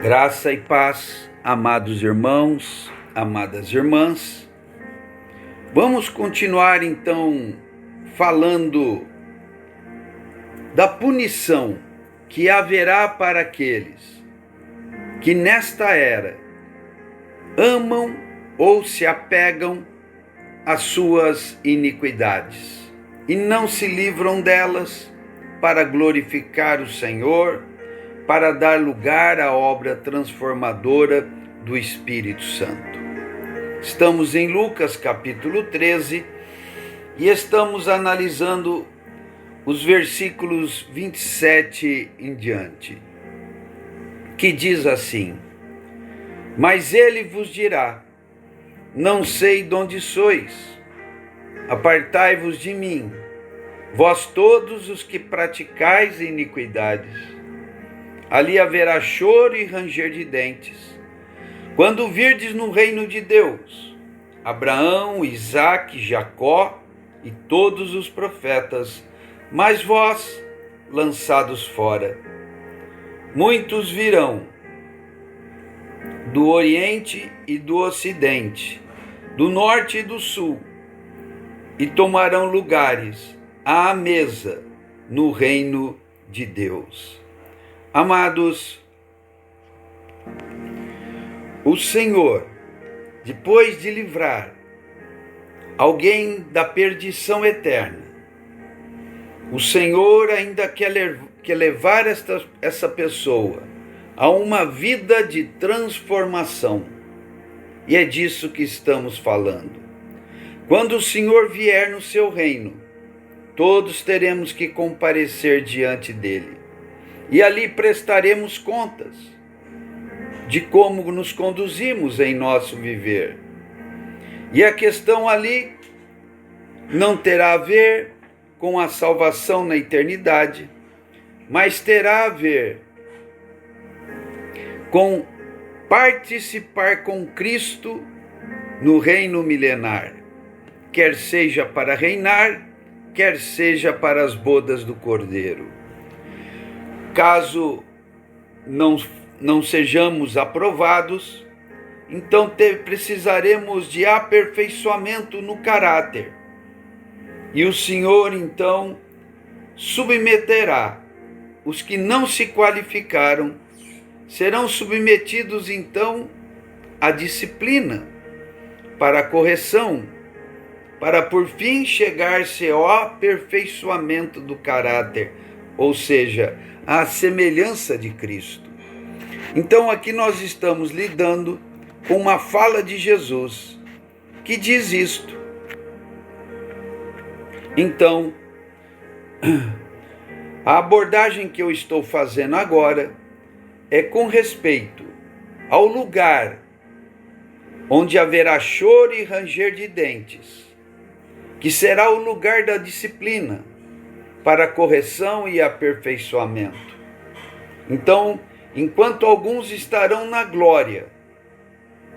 Graça e paz, amados irmãos, amadas irmãs. Vamos continuar então falando da punição que haverá para aqueles que nesta era amam ou se apegam às suas iniquidades e não se livram delas para glorificar o Senhor, para dar lugar à obra transformadora do Espírito Santo. Estamos em Lucas capítulo 13 e estamos analisando os versículos 27 em diante, que diz assim: Mas ele vos dirá, não sei de onde sois, apartai-vos de mim, vós todos os que praticais iniquidades. Ali haverá choro e ranger de dentes, quando virdes no reino de Deus Abraão, Isaque, Jacó e todos os profetas, mas vós lançados fora. Muitos virão do Oriente e do Ocidente, do Norte e do Sul, e tomarão lugares à mesa no reino de Deus. Amados, o Senhor, depois de livrar alguém da perdição eterna, o Senhor ainda quer levar essa pessoa a uma vida de transformação. E é disso que estamos falando. Quando o Senhor vier no seu reino, todos teremos que comparecer diante dele. E ali prestaremos contas de como nos conduzimos em nosso viver. E a questão ali não terá a ver com a salvação na eternidade, mas terá a ver com participar com Cristo no reino milenar, quer seja para reinar, quer seja para as bodas do Cordeiro. Caso não sejamos aprovados, então precisaremos de aperfeiçoamento no caráter. E o Senhor, então, submeterá os que não se qualificaram, serão submetidos, então, à disciplina, para a correção, para por fim chegar-se ao aperfeiçoamento do caráter, ou seja, à semelhança de Cristo. Então aqui nós estamos lidando com uma fala de Jesus que diz isto. Então, a abordagem que eu estou fazendo agora é com respeito ao lugar onde haverá choro e ranger de dentes, que será o lugar da disciplina para a correção e aperfeiçoamento. Então, enquanto alguns estarão na glória,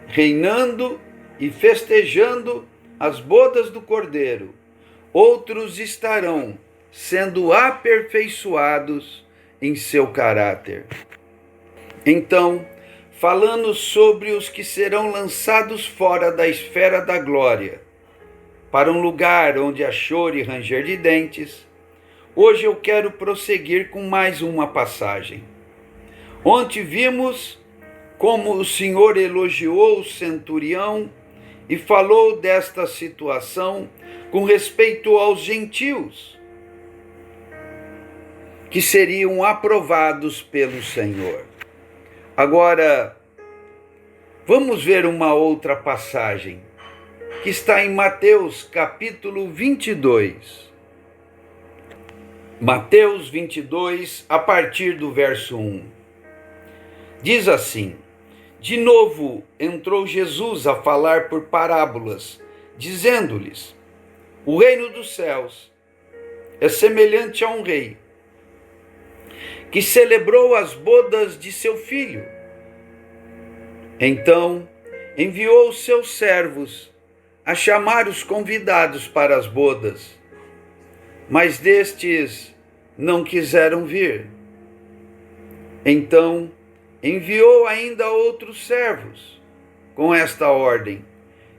reinando e festejando as bodas do Cordeiro, outros estarão sendo aperfeiçoados em seu caráter. Então, falando sobre os que serão lançados fora da esfera da glória, para um lugar onde há choro e ranger de dentes, hoje eu quero prosseguir com mais uma passagem. Ontem vimos como o Senhor elogiou o centurião e falou desta situação com respeito aos gentios, que seriam aprovados pelo Senhor. Agora, vamos ver uma outra passagem, que está em Mateus capítulo 22. Mateus 22, a partir do verso 1. Diz assim: De novo entrou Jesus a falar por parábolas, dizendo-lhes: O reino dos céus é semelhante a um rei, que celebrou as bodas de seu filho. Então enviou os seus servos a chamar os convidados para as bodas, mas destes não quiseram vir. Então enviou ainda outros servos com esta ordem: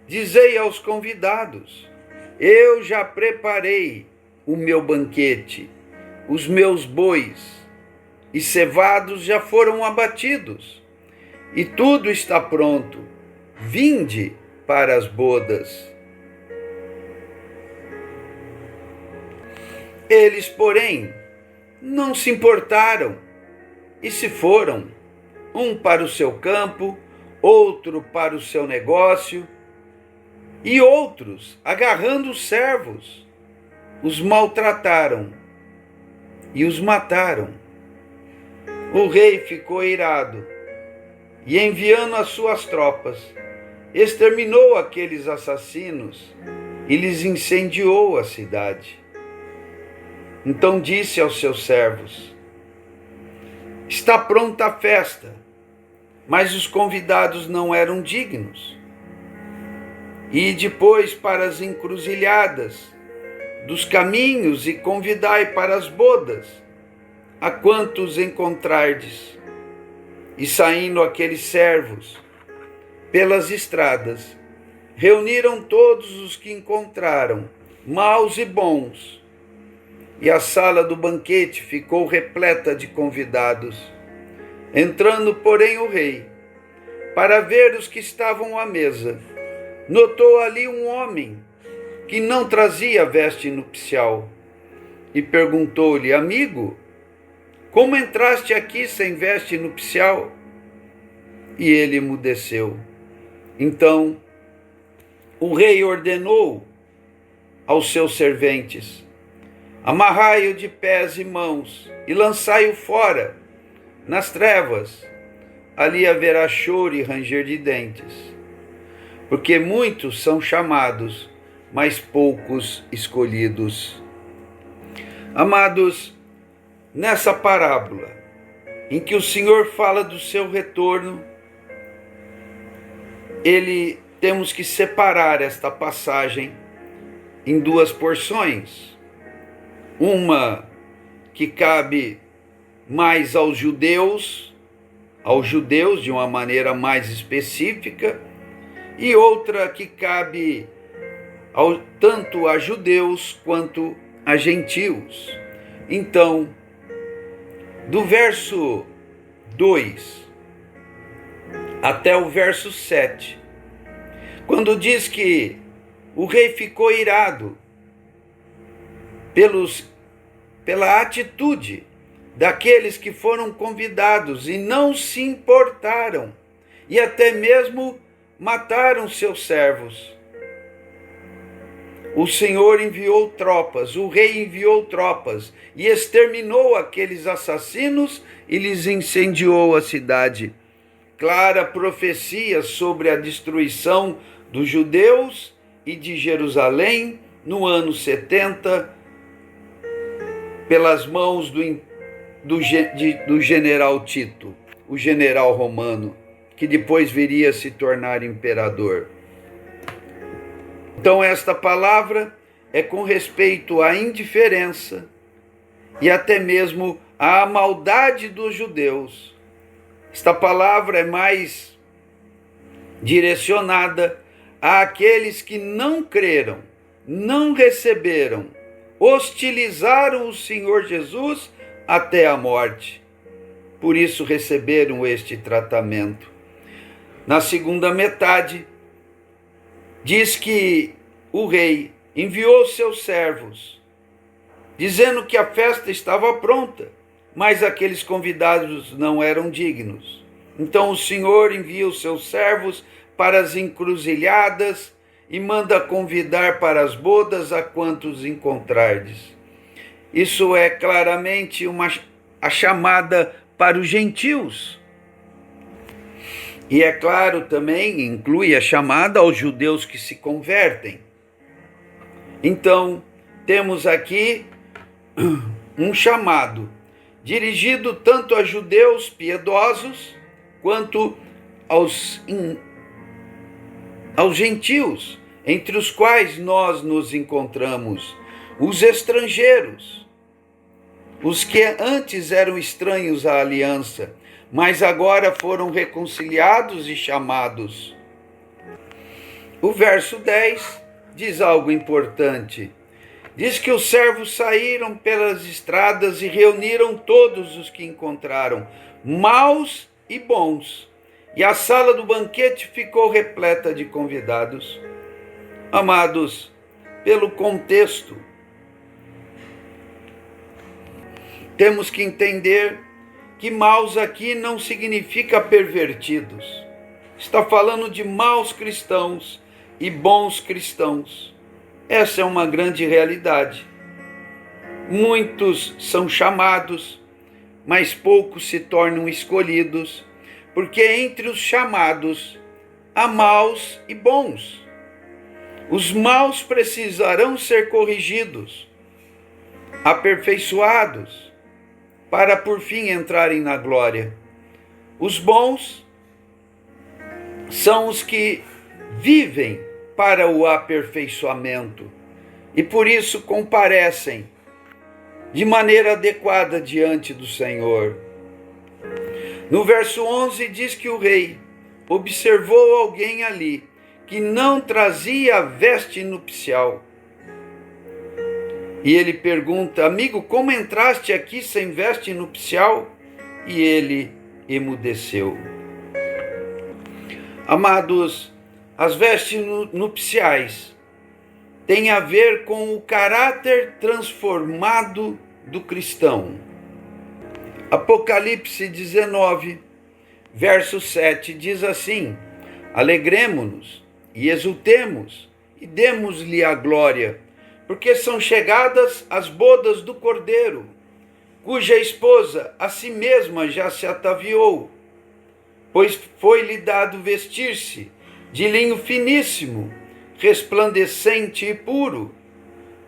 dizei aos convidados: eu já preparei o meu banquete, os meus bois e cevados já foram abatidos, e tudo está pronto. Vinde para as bodas. Eles, porém, não se importaram e se foram, um para o seu campo, outro para o seu negócio, e outros, agarrando os servos, os maltrataram e os mataram. O rei ficou irado e, enviando as suas tropas, exterminou aqueles assassinos e lhes incendiou a cidade. Então disse aos seus servos: está pronta a festa, mas os convidados não eram dignos. E depois para as encruzilhadas dos caminhos e convidai para as bodas a quantos encontrardes. E saindo aqueles servos pelas estradas, reuniram todos os que encontraram, maus e bons, e a sala do banquete ficou repleta de convidados. Entrando, porém, o rei, para ver os que estavam à mesa, notou ali um homem que não trazia veste nupcial, e perguntou-lhe: amigo, como entraste aqui sem veste nupcial? E ele emudeceu. Então o rei ordenou aos seus serventes: amarrai-o de pés e mãos e lançai-o fora, nas trevas. Ali haverá choro e ranger de dentes, porque muitos são chamados, mas poucos escolhidos. Amados, nessa parábola, em que o Senhor fala do seu retorno, temos que separar esta passagem em duas porções. Uma que cabe mais aos judeus de uma maneira mais específica, e outra que cabe tanto a judeus quanto a gentios. Então, do verso 2 até o verso 7, quando diz que o rei ficou irado pela atitude daqueles que foram convidados e não se importaram, e até mesmo mataram seus servos. O Senhor enviou tropas, o rei enviou tropas e exterminou aqueles assassinos e lhes incendiou a cidade. Clara profecia sobre a destruição dos judeus e de Jerusalém no ano 70, pelas mãos do general Tito, o general romano, que depois viria a se tornar imperador. Então esta palavra é com respeito à indiferença e até mesmo à maldade dos judeus. Esta palavra é mais direcionada àqueles que não creram, não receberam, hostilizaram o Senhor Jesus até a morte. Por isso receberam este tratamento. Na segunda metade, diz que o rei enviou seus servos, dizendo que a festa estava pronta, mas aqueles convidados não eram dignos. Então o Senhor envia os seus servos para as encruzilhadas e manda convidar para as bodas a quantos encontrardes. Isso é claramente a chamada para os gentios. E é claro também, inclui a chamada aos judeus que se convertem. Então, temos aqui um chamado dirigido tanto a judeus piedosos quanto aos gentios, entre os quais nós nos encontramos, os estrangeiros, os que antes eram estranhos à aliança, mas agora foram reconciliados e chamados. O verso 10 diz algo importante. Diz que os servos saíram pelas estradas e reuniram todos os que encontraram, maus e bons, e a sala do banquete ficou repleta de convidados. Amados, pelo contexto, temos que entender que maus aqui não significa pervertidos. Está falando de maus cristãos e bons cristãos. Essa é uma grande realidade. Muitos são chamados, mas poucos se tornam escolhidos, porque entre os chamados há maus e bons. Os maus precisarão ser corrigidos, aperfeiçoados, para por fim entrarem na glória. Os bons são os que vivem para o aperfeiçoamento e por isso comparecem de maneira adequada diante do Senhor. No verso 11 diz que o rei observou alguém ali que não trazia veste nupcial. E ele pergunta: amigo, como entraste aqui sem veste nupcial? E ele emudeceu. Amados, as vestes nupciais têm a ver com o caráter transformado do cristão. Apocalipse 19, verso 7 diz assim: alegremo-nos e exultemos e demos-lhe a glória, porque são chegadas as bodas do Cordeiro, cuja esposa a si mesma já se ataviou, pois foi-lhe dado vestir-se de linho finíssimo, resplandecente e puro,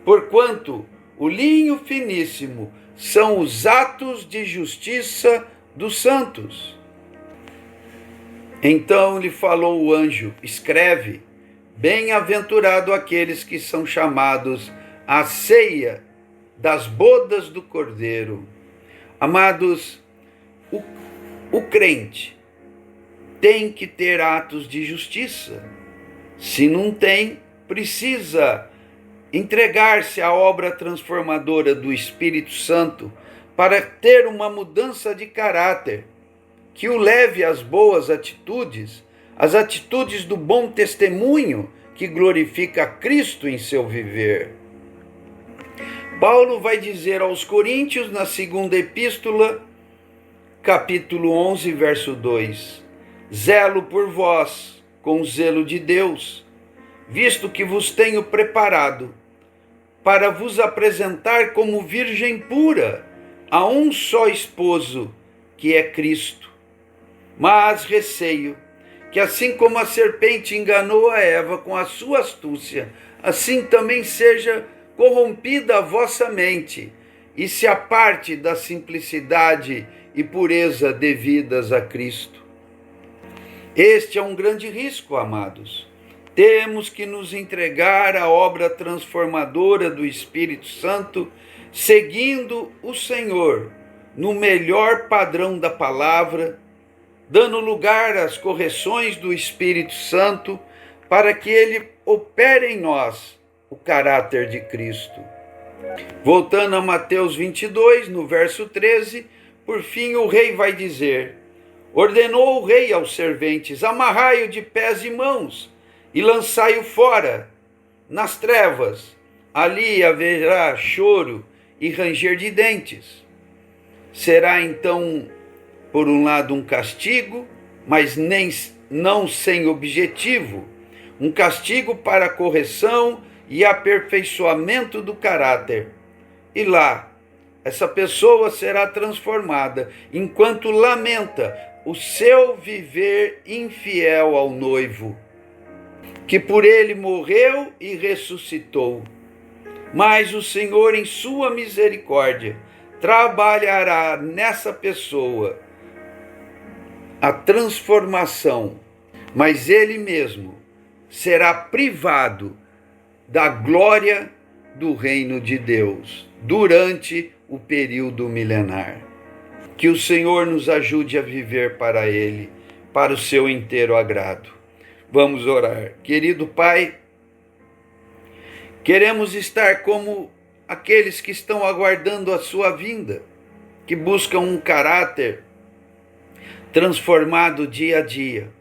porquanto o linho finíssimo são os atos de justiça dos santos. Então lhe falou o anjo: escreve, bem-aventurado aqueles que são chamados à ceia das bodas do Cordeiro. Amados, o crente tem que ter atos de justiça. Se não tem, precisa entregar-se à obra transformadora do Espírito Santo para ter uma mudança de caráter que o leve às boas atitudes, as atitudes do bom testemunho que glorifica Cristo em seu viver. Paulo vai dizer aos Coríntios, na segunda epístola, capítulo 11, verso 2: zelo por vós com o zelo de Deus, visto que vos tenho preparado para vos apresentar como virgem pura a um só esposo, que é Cristo. Mas receio que, assim como a serpente enganou a Eva com a sua astúcia, assim também seja corrompida a vossa mente e se aparte da simplicidade e pureza devidas a Cristo. Este é um grande risco, amados. Temos que nos entregar à obra transformadora do Espírito Santo, seguindo o Senhor no melhor padrão da palavra, dando lugar às correções do Espírito Santo, para que ele opere em nós o caráter de Cristo. Voltando a Mateus 22, no verso 13, por fim o rei vai dizer: ordenou o rei aos serventes: amarrai-o de pés e mãos e lançai-o fora nas trevas, ali haverá choro e ranger de dentes. Será então, por um lado, um castigo, mas não sem objetivo, um castigo para correção e aperfeiçoamento do caráter. E lá, essa pessoa será transformada, enquanto lamenta o seu viver infiel ao noivo, que por ele morreu e ressuscitou. Mas o Senhor, em sua misericórdia, trabalhará nessa pessoa a transformação, mas ele mesmo será privado da glória do reino de Deus durante o período milenar. Que o Senhor nos ajude a viver para Ele, para o seu inteiro agrado. Vamos orar. Querido Pai, queremos estar como aqueles que estão aguardando a sua vinda, que buscam um caráter transformado dia a dia.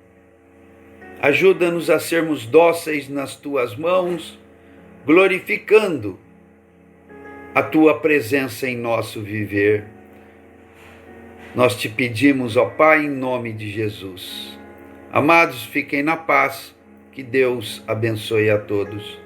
Ajuda-nos a sermos dóceis nas tuas mãos, glorificando a tua presença em nosso viver. Nós te pedimos, ó Pai, em nome de Jesus. Amados, fiquem na paz. Que Deus abençoe a todos.